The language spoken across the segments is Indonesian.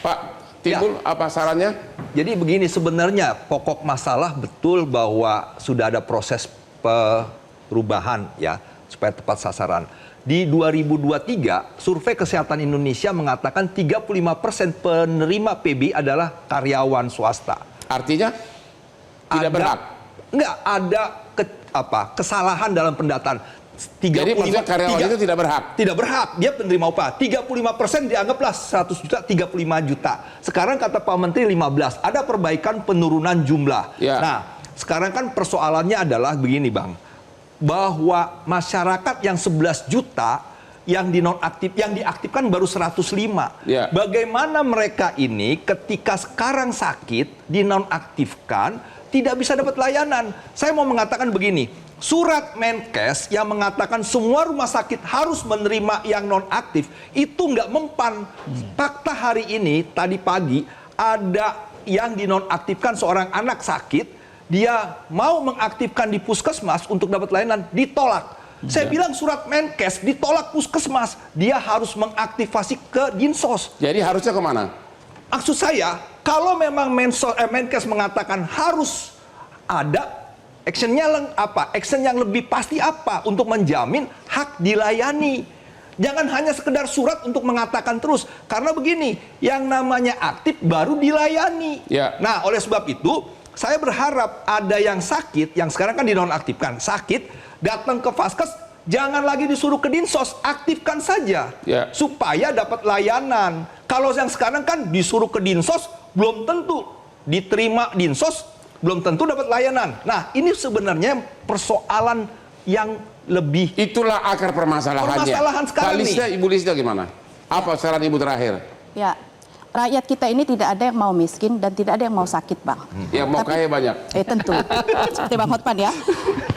Pak Timbul, apa sarannya? Jadi begini, sebenarnya pokok masalah betul bahwa sudah ada proses perubahan ya supaya tepat sasaran. Di 2023, survei Kesehatan Indonesia mengatakan 35% penerima PBI adalah karyawan swasta. Artinya tidak berhak. Enggak ada kesalahan dalam pendataan. Jadi maksudnya karyawan itu tidak berhak? Tidak berhak, dia penerima upah. 35% dianggaplah 100 juta, 35 juta. Sekarang kata Pak Menteri 15, ada perbaikan penurunan jumlah. Ya. Nah, sekarang kan persoalannya adalah begini Bang, bahwa masyarakat yang 11 juta yang diaktifkan baru 105. Ya. Bagaimana mereka ini ketika sekarang sakit, dinonaktifkan, tidak bisa dapat layanan. Saya mau mengatakan begini, surat Menkes yang mengatakan semua rumah sakit harus menerima yang non-aktif, itu nggak mempan. Fakta hari ini, tadi pagi, ada yang dinonaktifkan seorang anak sakit, dia mau mengaktifkan di puskesmas untuk dapat layanan, ditolak. Saya bilang surat Menkes ditolak puskesmas, dia harus mengaktifasi ke Dinsos. Jadi harusnya kemana? Maksud saya, kalau memang Menkes mengatakan harus ada actionnya apa? Action yang lebih pasti apa untuk menjamin hak dilayani. Jangan hanya sekedar surat untuk mengatakan terus. Karena begini, yang namanya aktif baru dilayani. Ya. Nah, oleh sebab itu, saya berharap ada yang sakit, yang sekarang kan dinonaktifkan, sakit, datang ke Vaskes, jangan lagi disuruh ke Dinsos, aktifkan saja. Ya. Supaya dapat layanan. Kalau yang sekarang kan disuruh ke Dinsos, belum tentu diterima Dinsos, belum tentu dapat layanan. Nah, ini sebenarnya persoalan yang lebih. Itulah akar permasalahannya. Permasalahan sekarang Ibu Lisda gimana? Apa saran Ibu terakhir? Ya, rakyat kita ini tidak ada yang mau miskin dan tidak ada yang mau sakit, Bang. Yang mau kaya banyak. Tentu. Seperti Bang Hotman ya.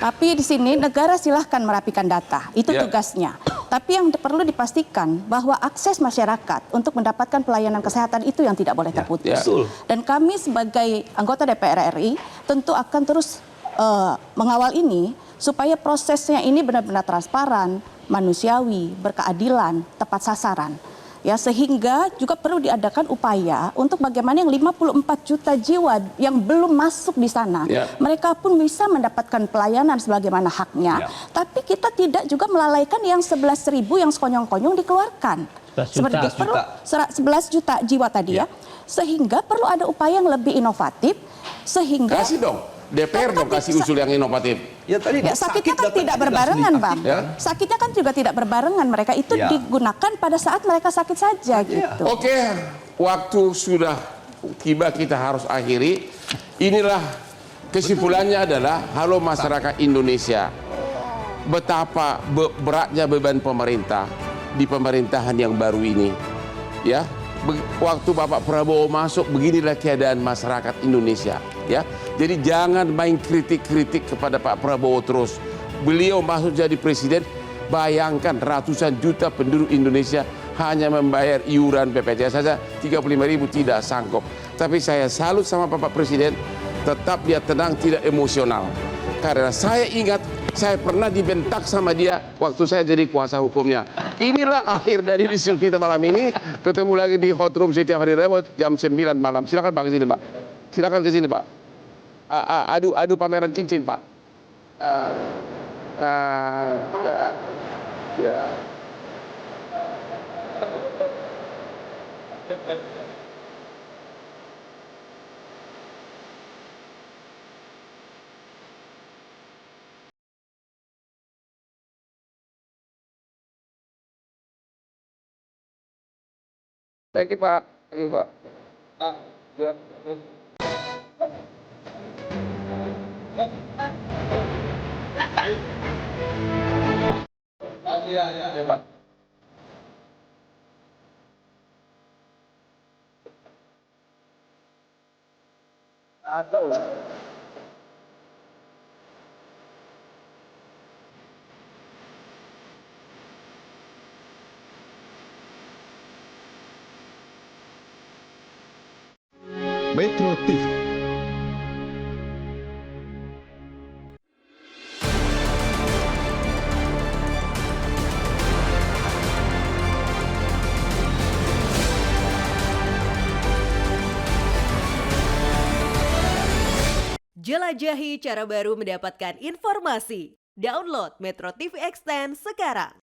Tapi di sini negara silahkan merapikan data. Itu Ya. tugasnya. Tapi yang perlu dipastikan bahwa akses masyarakat untuk mendapatkan pelayanan kesehatan itu yang tidak boleh terputus. Betul. Dan kami sebagai anggota DPR RI tentu akan terus mengawal ini supaya prosesnya ini benar-benar transparan, manusiawi, berkeadilan, tepat sasaran. Ya, sehingga juga perlu diadakan upaya untuk bagaimana yang 54 juta jiwa yang belum masuk di sana, Ya. mereka pun bisa mendapatkan pelayanan sebagaimana haknya. Ya. Tapi kita tidak juga melalaikan yang 11.000 yang sekonyong-konyong dikeluarkan. 11 juta. Seperti itu, perlu 11 juta jiwa tadi ya. Sehingga perlu ada upaya yang lebih inovatif sehingga Kasih dong. DPR dong kasih usul yang inovatif. Ya tadi ya, sakitnya kan tidak berbarengan, Bang. Ya. Sakitnya kan juga tidak berbarengan. Mereka itu Ya. digunakan pada saat mereka sakit saja gitu. Oke, waktu sudah tiba, kita harus akhiri. Inilah kesimpulannya adalah, halo masyarakat Indonesia, betapa beratnya beban pemerintah di pemerintahan yang baru ini. Ya, waktu Bapak Prabowo masuk, beginilah keadaan masyarakat Indonesia. Ya, jadi jangan main kritik-kritik kepada Pak Prabowo terus. Beliau masuk jadi presiden, bayangkan ratusan juta penduduk Indonesia hanya membayar iuran BPJS saja 35.000 tidak sanggup. Tapi saya salut sama Bapak Presiden, tetap dia tenang, tidak emosional. Karena saya ingat, saya pernah dibentak sama dia waktu saya jadi kuasa hukumnya. Inilah akhir dari diskusi kita malam ini. Ketemu lagi di Hot Room setiap hari Rabu jam 9 malam. Silakan Pak ke sini, Pak. Silakan ke sini, Pak. Adu pameran cincin, Pak. Ya. Thank you, Pak. Thank you, Pak. Ya. Ya, Pak. Metro TV. Jelajahi cara baru mendapatkan informasi. Download Metro TV Extend sekarang.